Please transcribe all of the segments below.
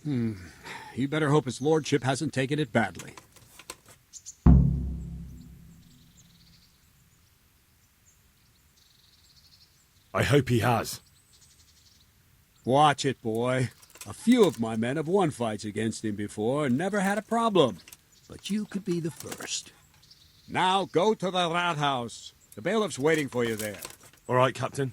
You better hope his lordship hasn't taken it badly. I hope he has. Watch it, boy. A few of my men have won fights against him before and never had a problem. But you could be the first. Now go to the Rathaus. The bailiff's waiting for you there. All right, Captain.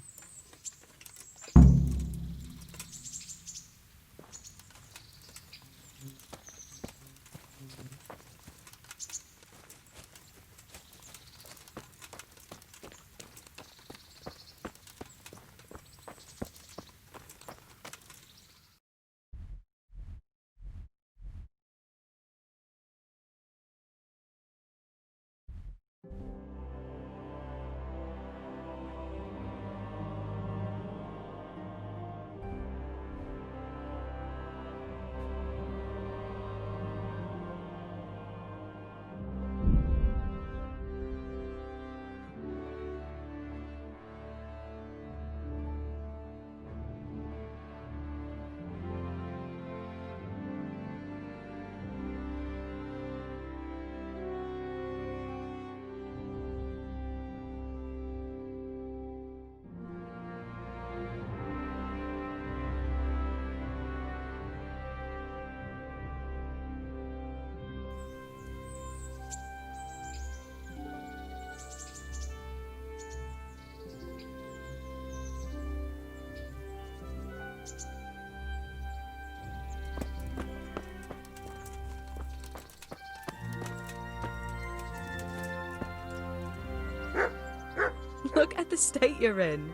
Look at the state you're in.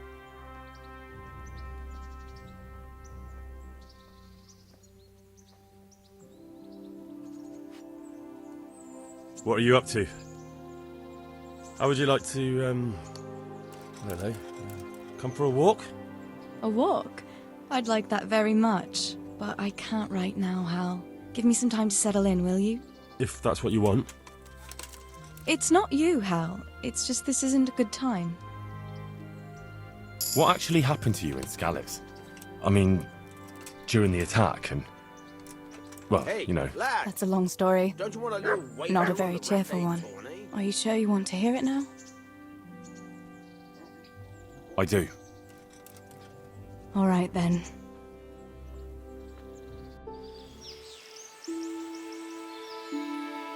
What are you up to? How would you like to, I don't know, come for a walk? A walk? I'd like that very much, but I can't right now, Hal. Give me some time to settle in, will you? If that's what you want. It's not you, Hal. It's just this isn't a good time. What actually happened to you in Scalise? I mean, during the attack and... Well, Hey, you know. lad, That's a long story. don't you want a little wait Not a on very the cheerful birthday one. tourney? Are you sure you want to hear it now? I do. All right, then.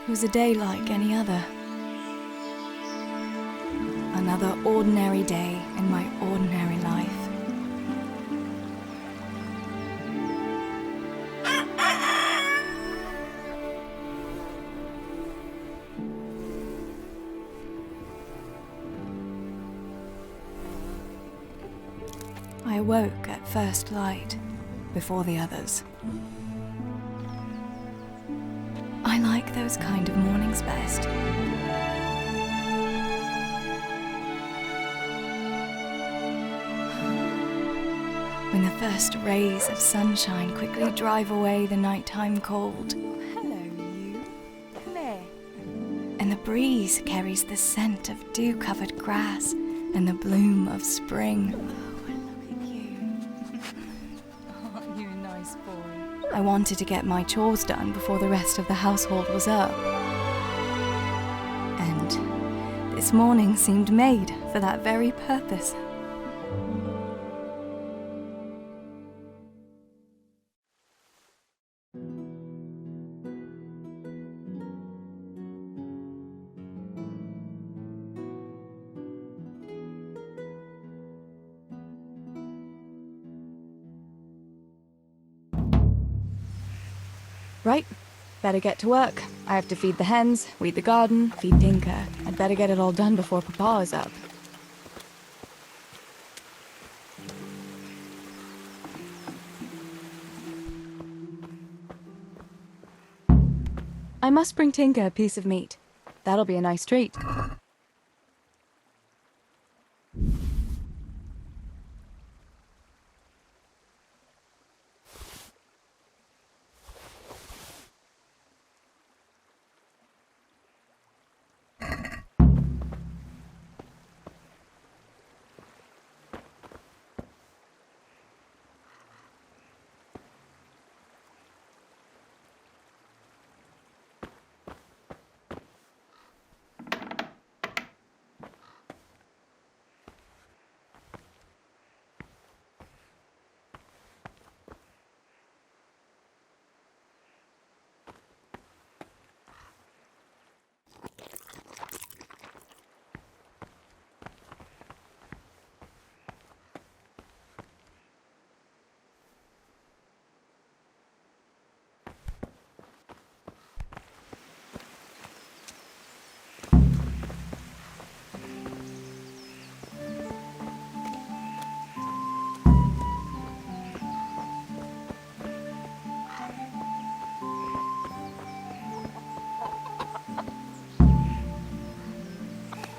It was a day like any other. Another ordinary day in my ordinary life. I awoke at first light, before the others. I like those kind of mornings best. When the first rays of sunshine quickly drive away the nighttime cold. Hello, you. Come here. And the breeze carries the scent of dew-covered grass and the bloom of spring. Oh, look at you. Aren't you a nice boy? I wanted to get my chores done before the rest of the household was up. And this morning seemed made for that very purpose. Right, better get to work. I have to feed the hens, weed the garden, feed Tinker. I'd better get it all done before Papa is up. I must bring Tinker a piece of meat. That'll be a nice treat.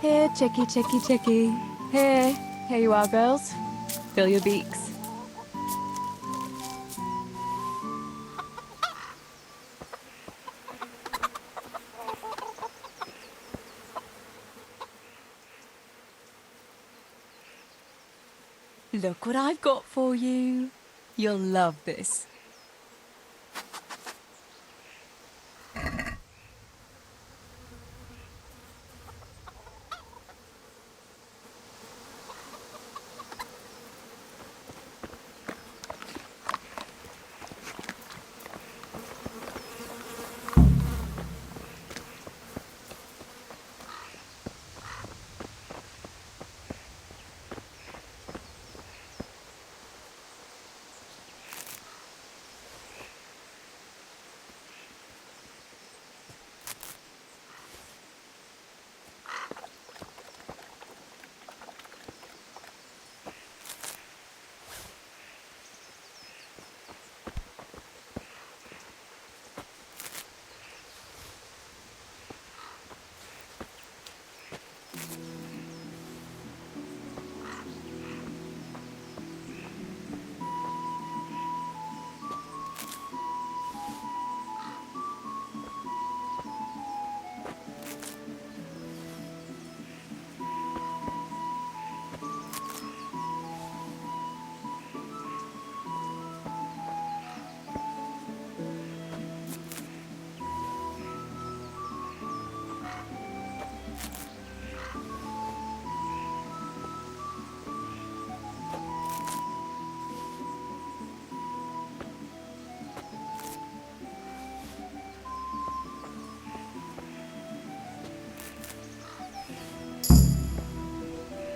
Here, chickie, chickie, chickie. Here. Here you are, girls. Fill your beaks. Look what I've got for you. You'll love this.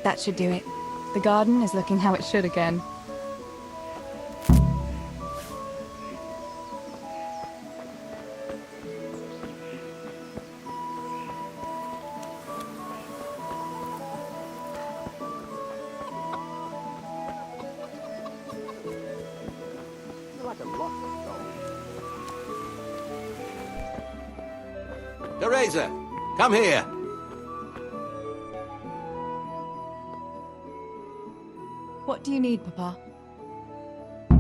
That should do it. The garden is looking how it should again. Teresa, come here. What do you need, Papa?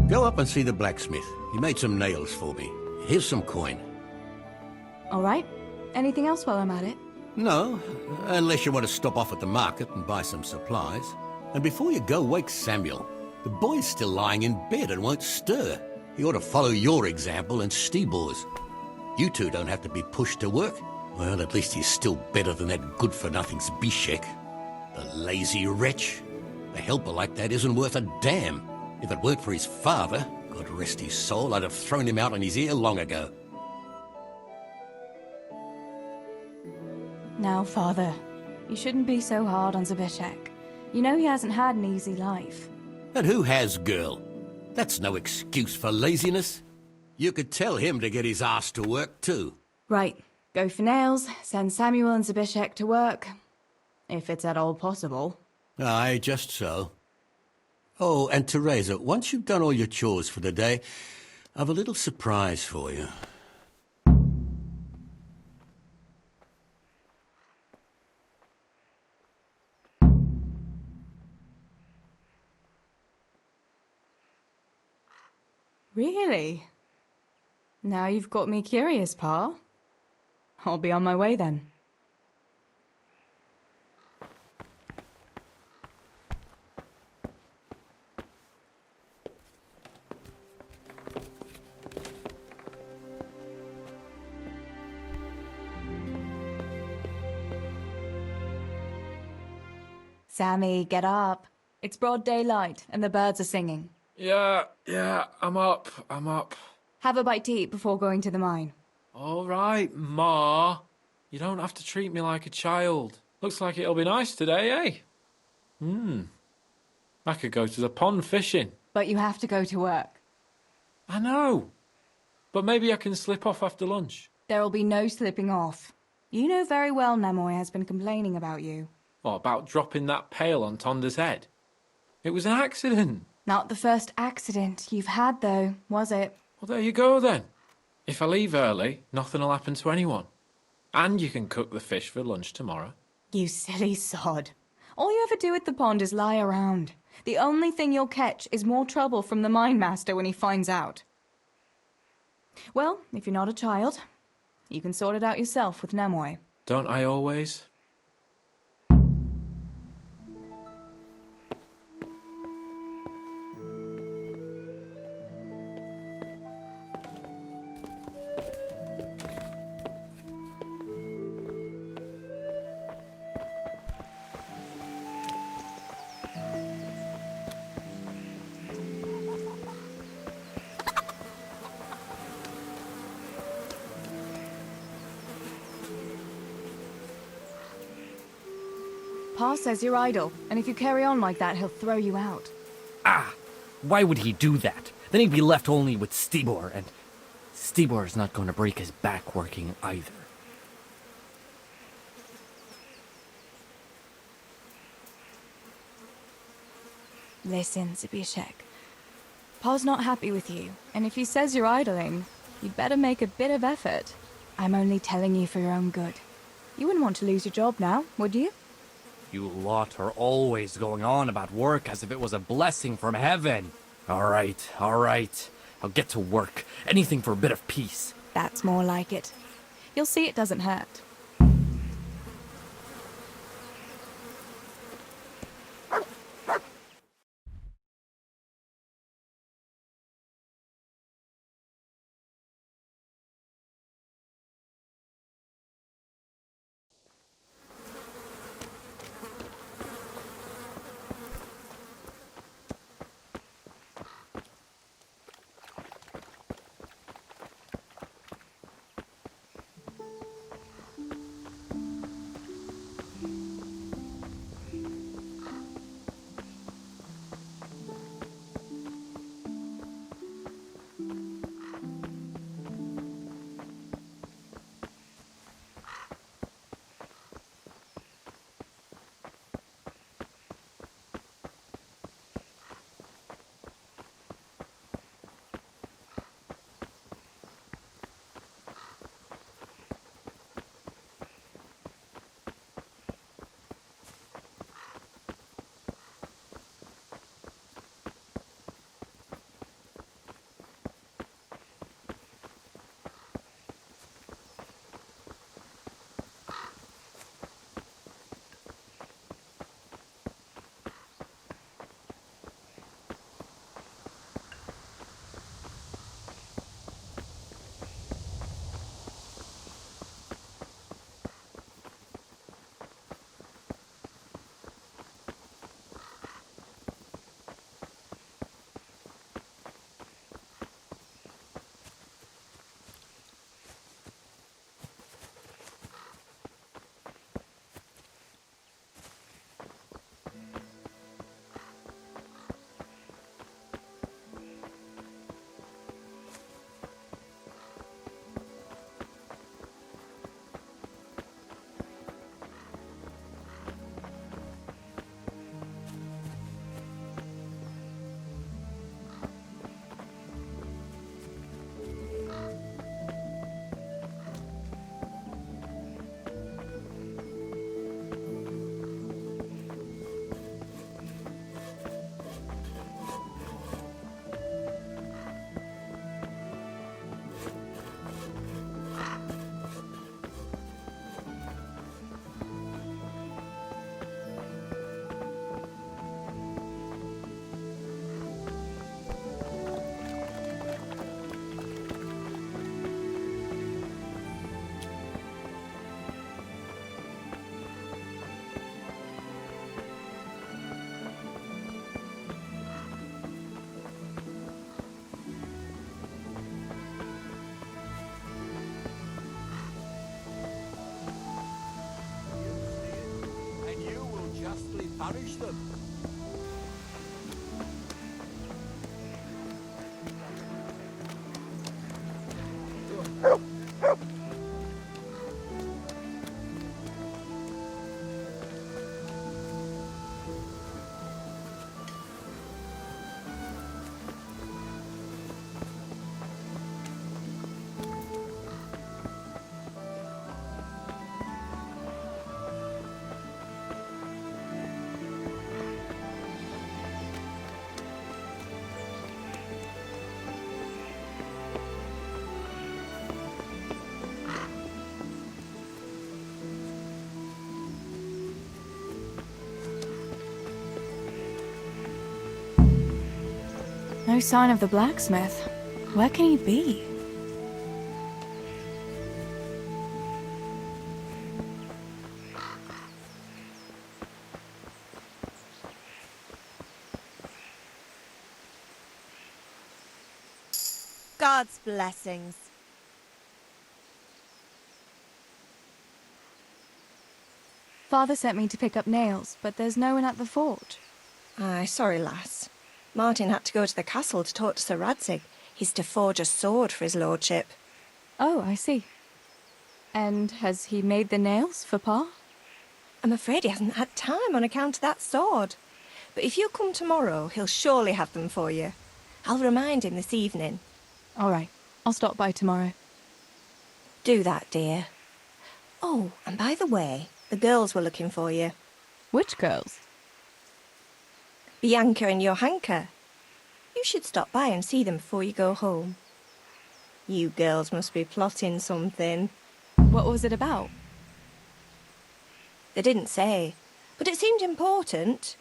Go up and see the blacksmith. He made some nails for me. Here's some coin. All right. Anything else while I'm at it? No, unless you want to stop off at the market and buy some supplies. And before you go, wake Samuel. The boy's still lying in bed and won't stir. He ought to follow your example and Stebor's. You two don't have to be pushed to work. Well, at least he's still better than that good-for-nothing Zbyszek. The lazy wretch. A helper like that isn't worth a damn. If it weren't for his father, God rest his soul, I'd have thrown him out on his ear long ago. Now, Father, you shouldn't be so hard on Zbyszek. You know he hasn't had an easy life. And who has, girl? That's no excuse for laziness. You could tell him to get his ass to work, too. Right. Go for nails, send Samuel and Zbyszek to work. If it's at all possible. Aye, just so. Oh, and Teresa, once you've done all your chores for the day, I've a little surprise for you. Really? Now you've got me curious, Pa. I'll be on my way then. Sammy, get up. It's broad daylight and the birds are singing. Yeah, I'm up. Have a bite to eat before going to the mine. All right, Ma. You don't have to treat me like a child. Looks like it'll be nice today, eh? I could go to the pond fishing. But you have to go to work. I know. But maybe I can slip off after lunch. There'll be no slipping off. You know very well Nemoy has been complaining about you. What, about dropping that pail on Tonda's head? It was an accident. Not the first accident you've had, though, was it? Well, there you go, then. If I leave early, nothing'll happen to anyone. And you can cook the fish for lunch tomorrow. You silly sod. All you ever do at the pond is lie around. The only thing you'll catch is more trouble from the mine master when he finds out. Well, if you're not a child, you can sort it out yourself with Nemoy. Don't I always? Pa says you're idle, and if you carry on like that, he'll throw you out. Ah! Why would he do that? Then he'd be left only with Stibor, and Stibor's not going to break his back working either. Listen, Zbyszek. Pa's not happy with you, and if he says you're idling, you'd better make a bit of effort. I'm only telling you for your own good. You wouldn't want to lose your job now, would you? You lot are always going on about work as if it was a blessing from heaven. All right. I'll get to work. Anything for a bit of peace. That's more like it. You'll see it doesn't hurt. punish them. No sign of the blacksmith. Where can he be? God's blessings. Father sent me to pick up nails, but there's no one at the fort. Aye, sorry, lass. Martin had to go to the castle to talk to Sir Radzig. He's to forge a sword for his lordship. Oh, I see. And has he made the nails for Pa? I'm afraid he hasn't had time on account of that sword. But if you come tomorrow, he'll surely have them for you. I'll remind him this evening. All right, I'll stop by tomorrow. Do that, dear. Oh, and by the way, the girls were looking for you. Which girls? Bianca and Johanka. You should stop by and see them before you go home. You girls must be plotting something. What was it about? They didn't say, but it seemed important.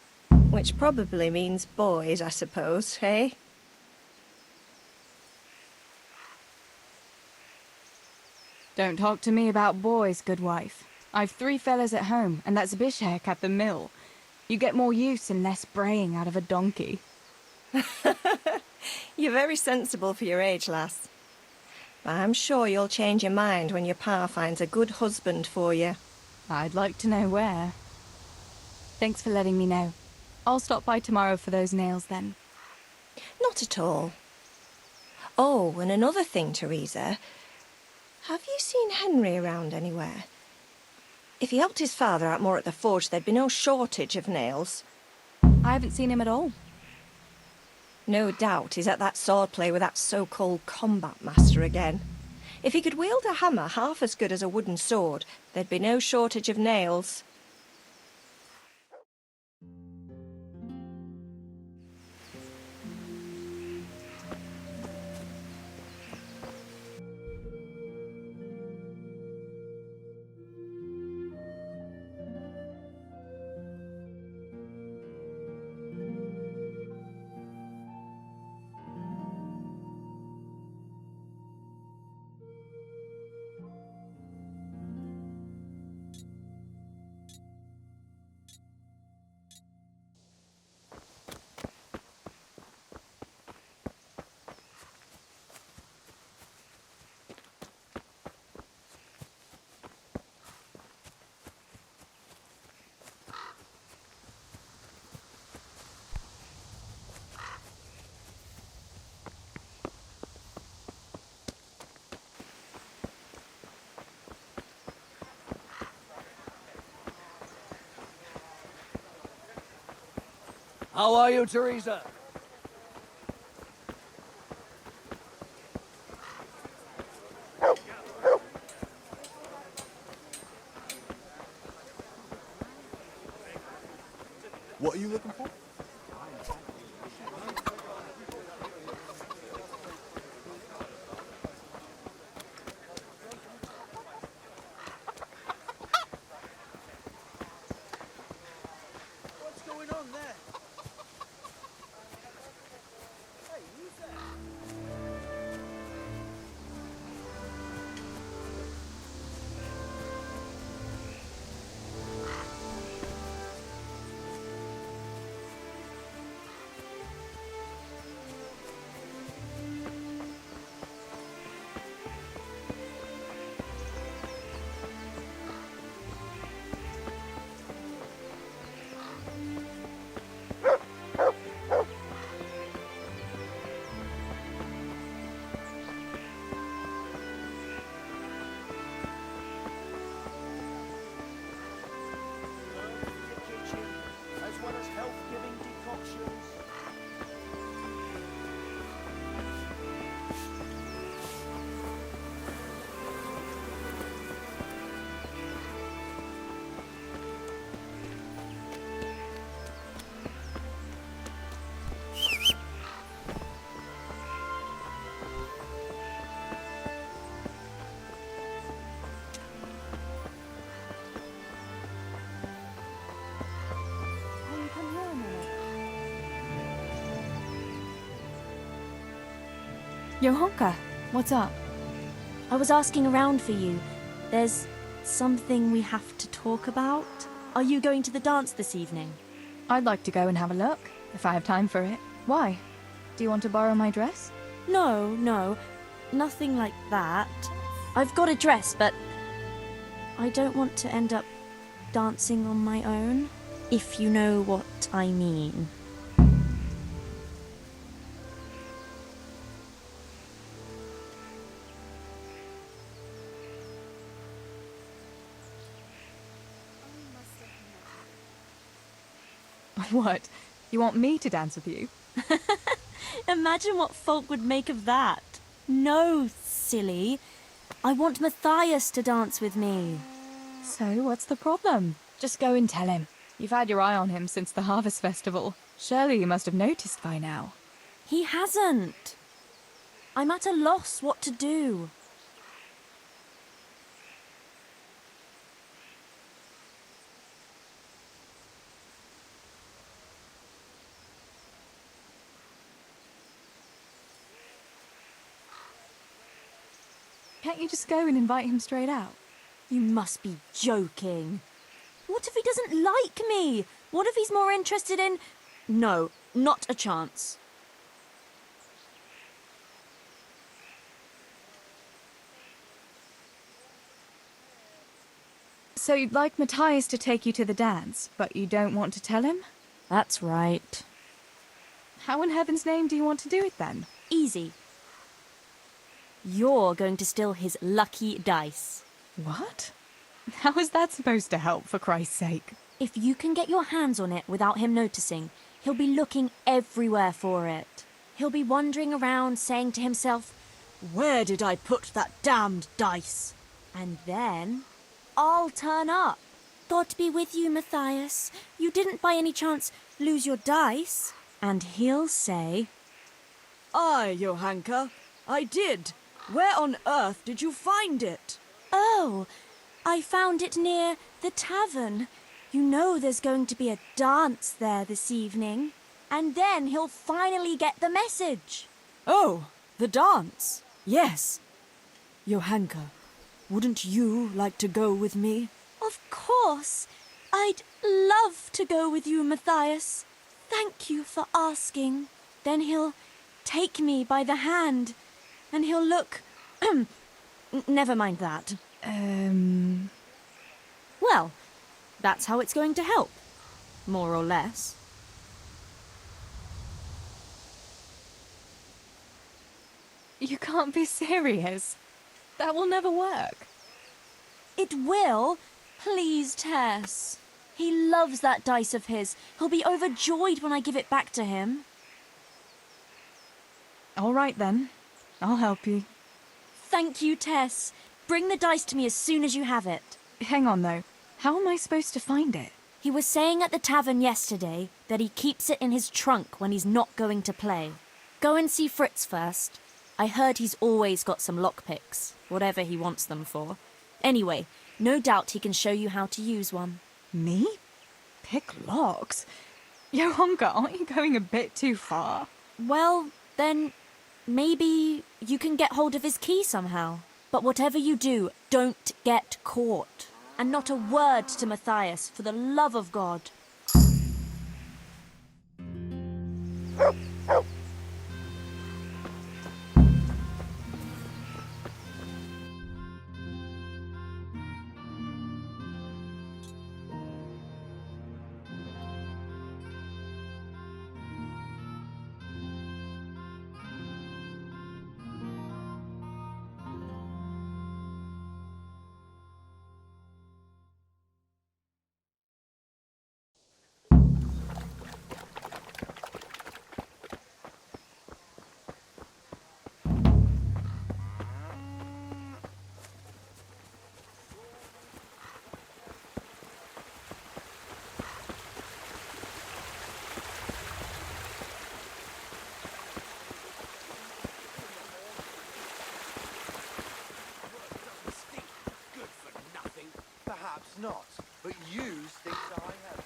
Which probably means boys, I suppose, hey? Don't talk to me about boys, good wife. I've 3 fellas at home, and that's Bishek at the mill. You get more use and less braying out of a donkey. You're very sensible for your age, lass. But I'm sure you'll change your mind when your pa finds a good husband for you. I'd like to know where. Thanks for letting me know. I'll stop by tomorrow for those nails then. Not at all. Oh, and another thing, Teresa. Have you seen Henry around anywhere? If he helped his father out more at the forge, there'd be no shortage of nails. I haven't seen him at all. No doubt he's at that swordplay with that so-called combat master again. If he could wield a hammer half as good as a wooden sword, there'd be no shortage of nails. How are you, Teresa? What are you looking for? What's going on there? Hey, who's that? Johanka, what's up? I was asking around for you. There's something we have to talk about. Are you going to the dance this evening? I'd like to go and have a look, if I have time for it. Why? Do you want to borrow my dress? No, nothing like that. I've got a dress, but I don't want to end up dancing on my own, if you know what I mean. What? You want me to dance with you? Imagine what folk would make of that. No, silly. I want Matthias to dance with me. So, what's the problem? Just go and tell him. You've had your eye on him since the Harvest Festival. Surely you must have noticed by now. He hasn't. I'm at a loss what to do. Can't you just go and invite him straight out? You must be joking. What if he doesn't like me? What if he's more interested in... No, not a chance. So you'd like Matthias to take you to the dance, but you don't want to tell him? That's right. How in heaven's name do you want to do it then? Easy. You're going to steal his lucky dice. What? How is that supposed to help, for Christ's sake? If you can get your hands on it without him noticing, he'll be looking everywhere for it. He'll be wandering around saying to himself, "Where did I put that damned dice?" And then I'll turn up. God be with you, Matthias. You didn't by any chance lose your dice? And he'll say, "Aye, Johanka, I did. Where on earth did you find it?" "Oh, I found it near the tavern. You know there's going to be a dance there this evening." And then he'll finally get the message. "Oh, the dance. Yes. Johanka, wouldn't you like to go with me?" Of course. I'd love to go with you, Matthias. Thank you for asking. Then he'll take me by the hand, and he'll look... Never mind that. Well, that's how it's going to help. More or less. You can't be serious. That will never work. It will. Please, Tess. He loves that dice of his. He'll be overjoyed when I give it back to him. All right, then. I'll help you. Thank you, Tess. Bring the dice to me as soon as you have it. Hang on, though. How am I supposed to find it? He was saying at the tavern yesterday that he keeps it in his trunk when he's not going to play. Go and see Fritz first. I heard he's always got some lockpicks, whatever he wants them for. Anyway, no doubt he can show you how to use one. Me? Pick locks? Johanka, aren't you going a bit too far? Well, then maybe you can get hold of his key somehow. But whatever you do, don't get caught. And not a word to Matthias, for the love of God. Perhaps not, but you think that I have.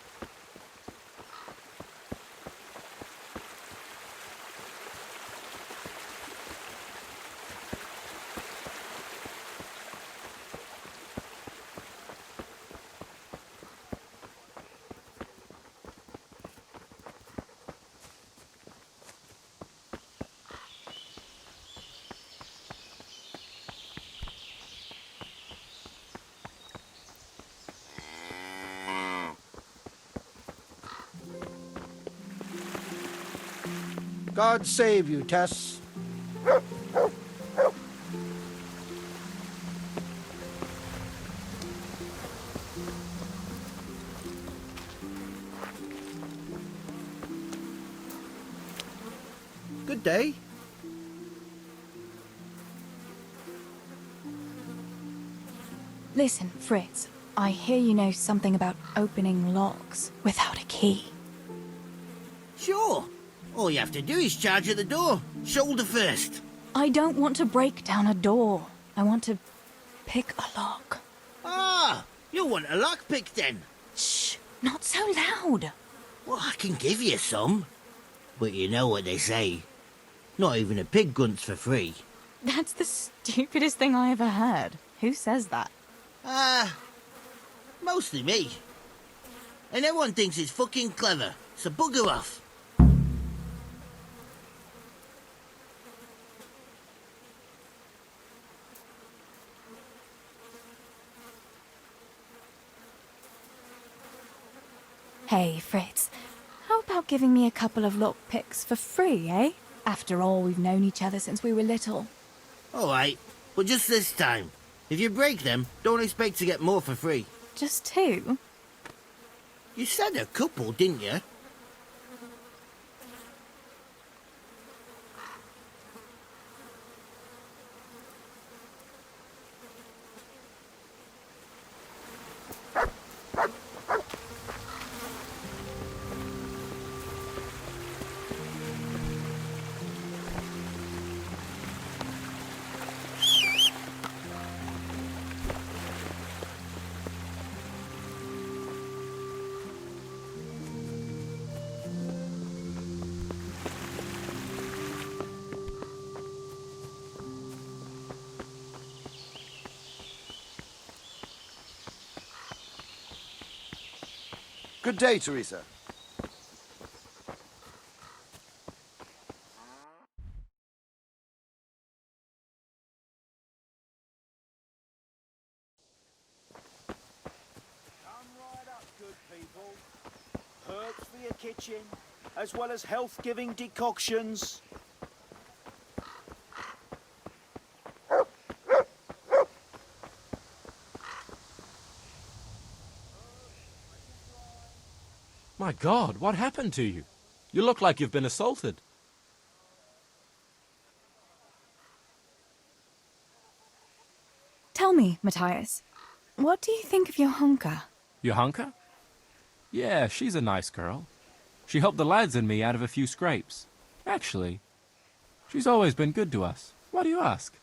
God save you, Tess. Good day. Listen, Fritz, I hear you know something about opening locks without a key. Sure. All you have to do is charge at the door, shoulder first. I don't want to break down a door. I want to pick a lock. Ah, you want a lockpick then? Shh, not so loud. Well, I can give you some. But you know what they say. Not even a pig grunts for free. That's the stupidest thing I ever heard. Who says that? Mostly me. And everyone thinks it's fucking clever, so bugger off. Hey, Fritz, how about giving me a couple of lockpicks for free, eh? After all, we've known each other since we were little. Alright, but just this time. If you break them, don't expect to get more for free. Just two? You said a couple, didn't you? Good day, Teresa. Come right up, good people. Herbs for your kitchen, as well as health-giving decoctions. My God, what happened to you? You look like you've been assaulted. Tell me, Matthias, what do you think of your hunker? Johanka? Yeah, she's a nice girl. She helped the lads and me out of a few scrapes. Actually, she's always been good to us. Why do you ask?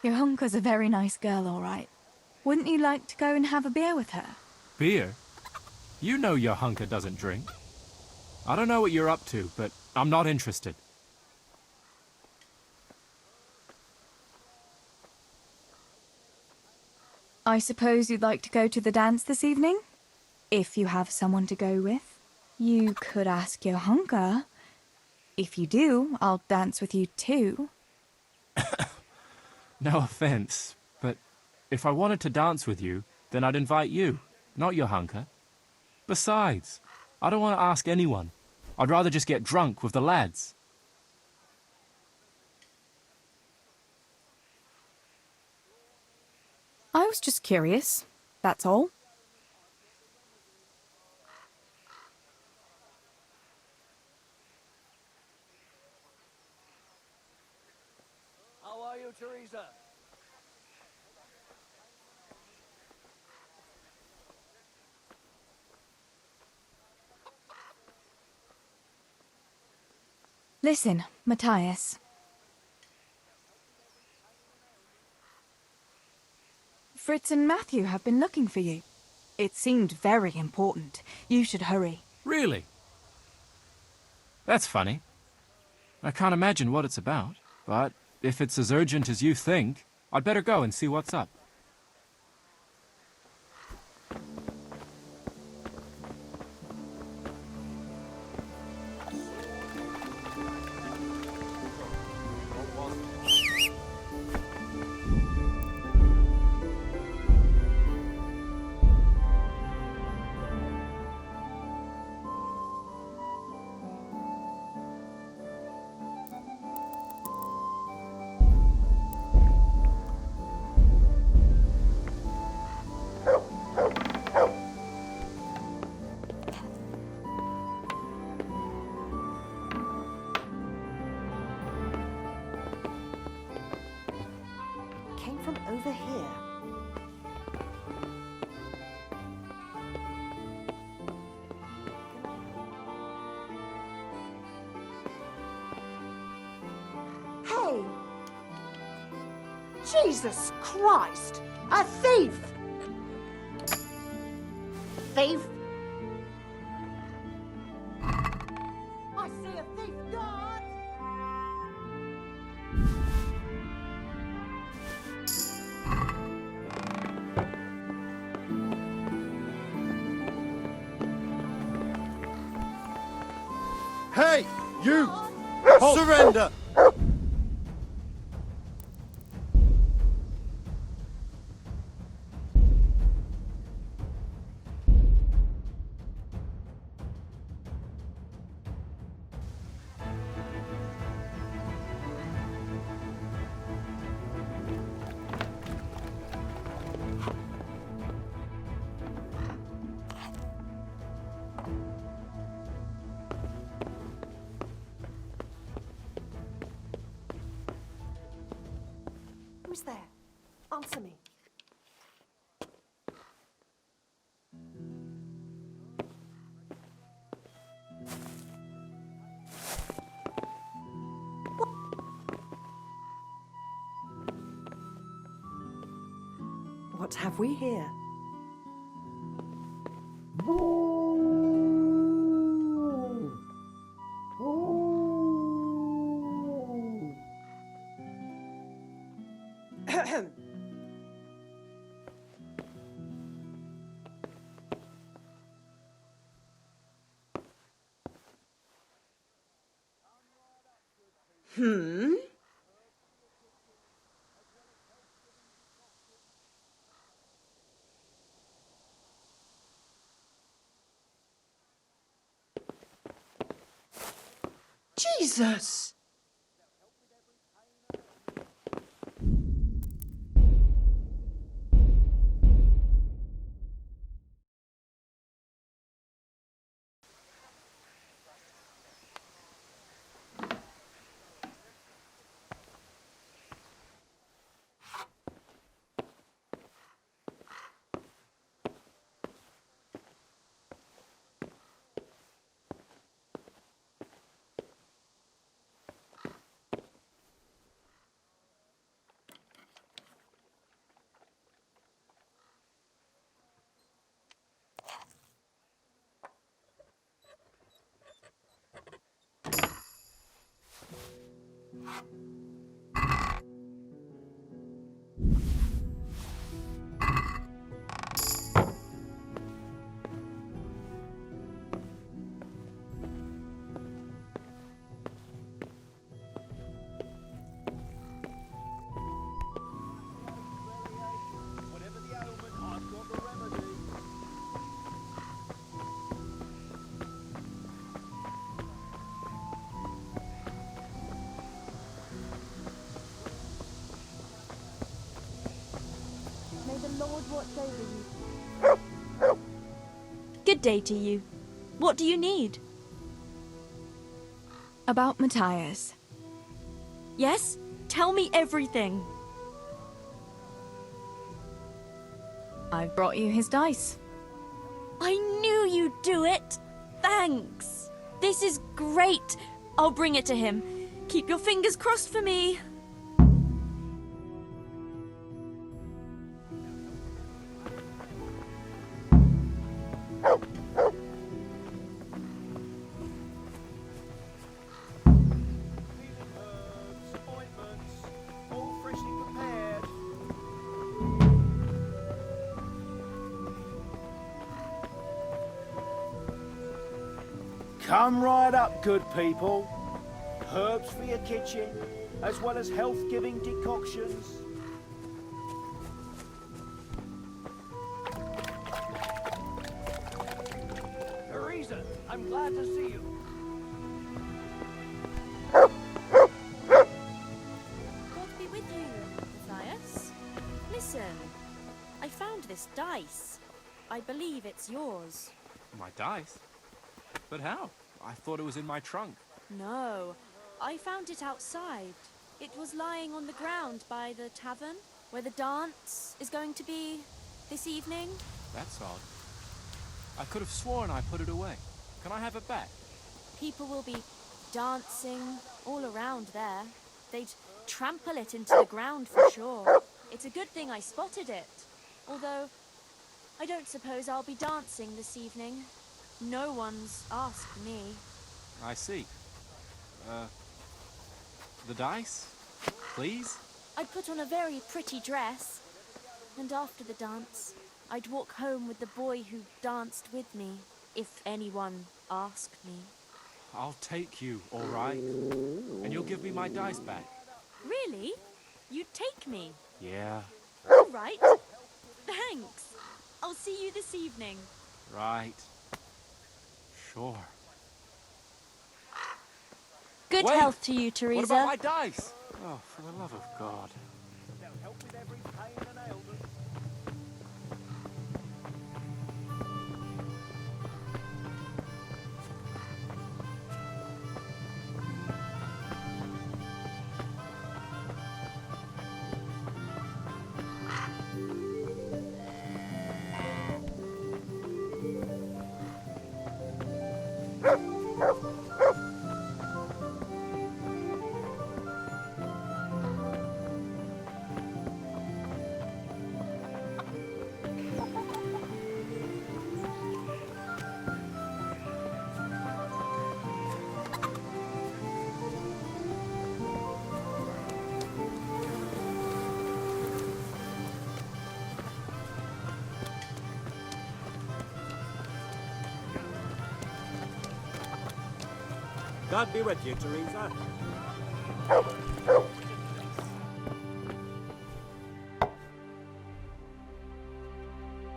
Your hunker's a very nice girl, all right. Wouldn't you like to go and have a beer with her? Beer? You know Johanka doesn't drink. I don't know what you're up to, but I'm not interested. I suppose you'd like to go to the dance this evening? If you have someone to go with. You could ask your hunker. If you do, I'll dance with you too. No offense, but if I wanted to dance with you, then I'd invite you, not Johanka. Besides, I don't want to ask anyone. I'd rather just get drunk with the lads. I was just curious, that's all. How are you, Teresa? Listen, Matthias. Fritz and Matthew have been looking for you. It seemed very important. You should hurry. Really? That's funny. I can't imagine what it's about, but if it's as urgent as you think, I'd better go and see what's up. from over here. Hey! Jesus Christ! A thief! Thief? I see a thief, guard! Hey, you! Surrender! Who's there? Answer me. What have we here? Jesus! Good day to you. What do you need? About Matthias. Yes? Tell me everything. I've brought you his dice. I knew you'd do it. Thanks. This is great. I'll bring it to him. Keep your fingers crossed for me. Come right up, good people. Herbs for your kitchen, as well as health-giving decoctions. Teresa, I'm glad to see you. God be with you, Matthias. Listen, I found this dice. I believe it's yours. My dice? But how? I thought it was in my trunk. No, I found it outside. It was lying on the ground by the tavern. where the dance is going to be this evening? That's odd. I could have sworn I put it away. Can I have it back? People will be dancing all around there. They'd trample it into the ground for sure. It's a good thing I spotted it. Although, I don't suppose I'll be dancing this evening. No one's asked me. I see. The dice? Please? I'd put on a very pretty dress. And after the dance, I'd walk home with the boy who danced with me, if anyone asked me. I'll take you, all right? And you'll give me my dice back. Really? You'd take me? Yeah. All right. Thanks. I'll see you this evening. Right. Sure. Good Wait! health to you, Teresa. What about my dice? Oh, for the love of God. They'll help with every pain and ailment. God be with you, Teresa.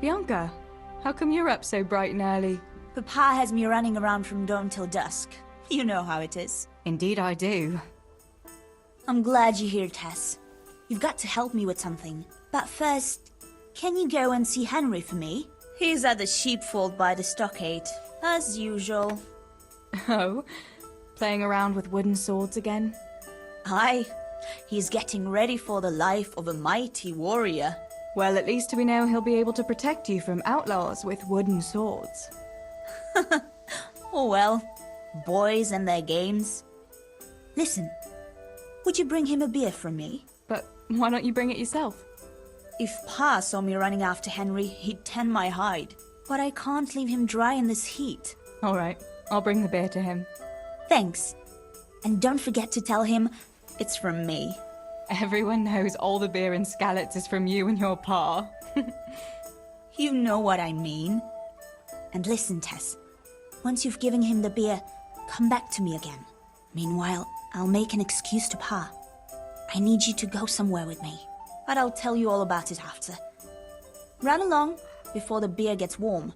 Bianca, how come you're up so bright and early? Papa has me running around from dawn till dusk. You know how it is. Indeed I do. I'm glad you're here, Tess. You've got to help me with something. But first, can you go and see Henry for me? He's at the sheepfold by the stockade, as usual. Oh? Playing around with wooden swords again? Aye. He's getting ready for the life of a mighty warrior. Well, at least we know he'll be able to protect you from outlaws with wooden swords. Oh well, boys and their games. Listen, would you bring him a beer from me? But why don't you bring it yourself? If Pa saw me running after Henry, he'd tan my hide. But I can't leave him dry in this heat. All right, I'll bring the beer to him. Thanks. And don't forget to tell him it's from me. Everyone knows all the beer in Skalitz is from you and your pa. You know what I mean. And listen, Tess. Once you've given him the beer, come back to me again. Meanwhile, I'll make an excuse to Pa. I need you to go somewhere with me. But I'll tell you all about it after. Run along before the beer gets warm.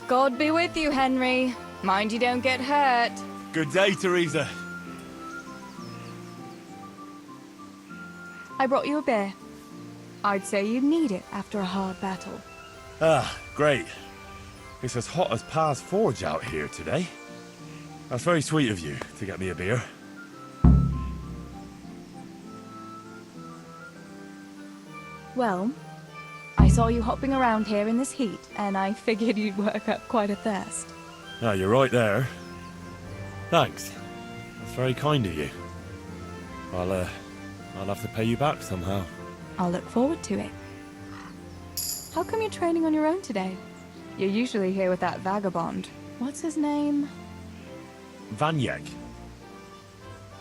God be with you, Henry. Mind you don't get hurt. Good day, Teresa. I brought you a beer. I'd say you'd need it after a hard battle. Ah, great. It's as hot as Pa's Forge out here today. That's very sweet of you to get me a beer. Well, I saw you hopping around here in this heat, and I figured you'd work up quite a thirst. Ah, you're right there. Thanks. That's very kind of you. I'll have to pay you back somehow. I'll look forward to it. How come you're training on your own today? You're usually here with that vagabond. What's his name? Vanyek.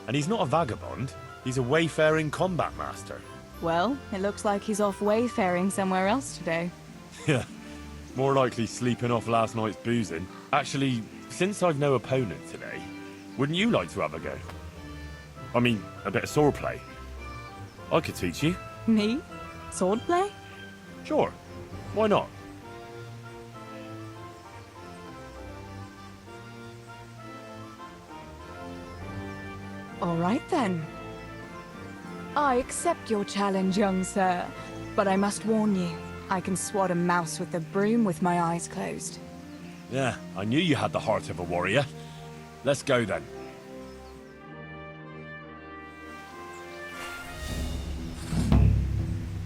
And he's not a vagabond. He's a wayfaring combat master. Well, it looks like he's off wayfaring somewhere else today. Yeah. More likely sleeping off last night's boozing. Actually, since I've no opponent today, wouldn't you like to have a go? I mean, a bit of swordplay. I could teach you. Me? Swordplay? Sure. Why not? All right then. I accept your challenge, young sir. But I must warn you, I can swat a mouse with a broom with my eyes closed. Yeah, I knew you had the heart of a warrior. Let's go then.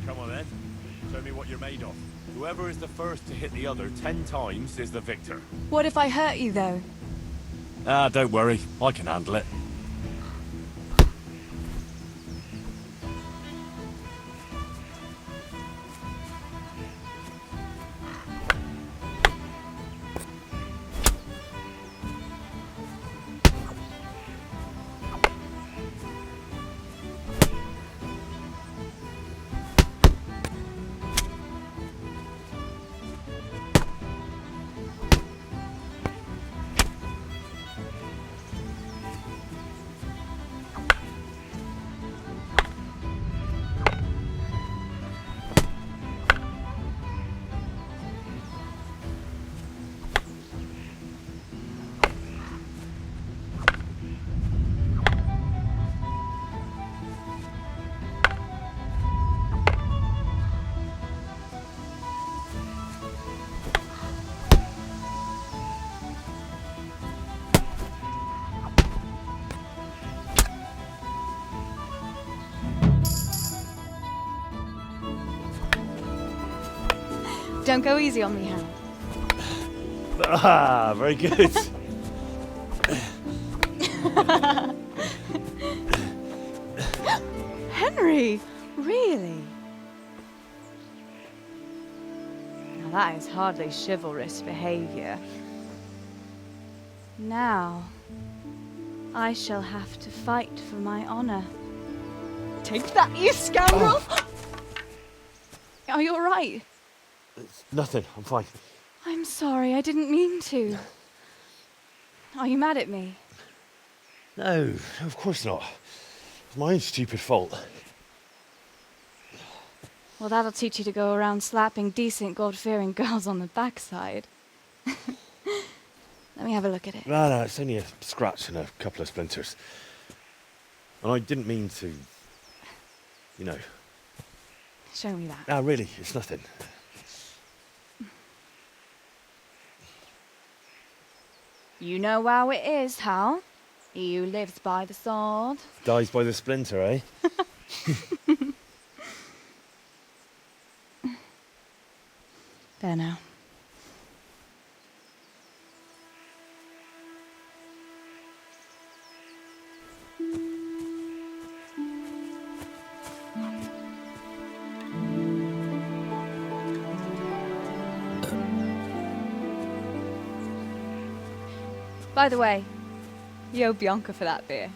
Come on then. Show me what you're made of. Whoever is the first to hit the other 10 times is the victor. What if I hurt you, though? Ah, don't worry. I can handle it. Don't go easy on me, Hal. Ah, very good. Henry! Really? Now that is hardly chivalrous behavior. Now, I shall have to fight for my honor. Take that, you scoundrel! Are you alright? It's nothing. I'm fine. I'm sorry, I didn't mean to. Are you mad at me? No, of course not. It's my own stupid fault. Well, that'll teach you to go around slapping decent, God-fearing girls on the backside. Let me have a look at it. No, it's only a scratch and a couple of splinters. And I didn't mean to, you know. Show me that. No, really, it's nothing. You know how it is, Hal. He who lives by the sword Dies by the splinter, eh? There now. By the way, you owe Bianca for that beer.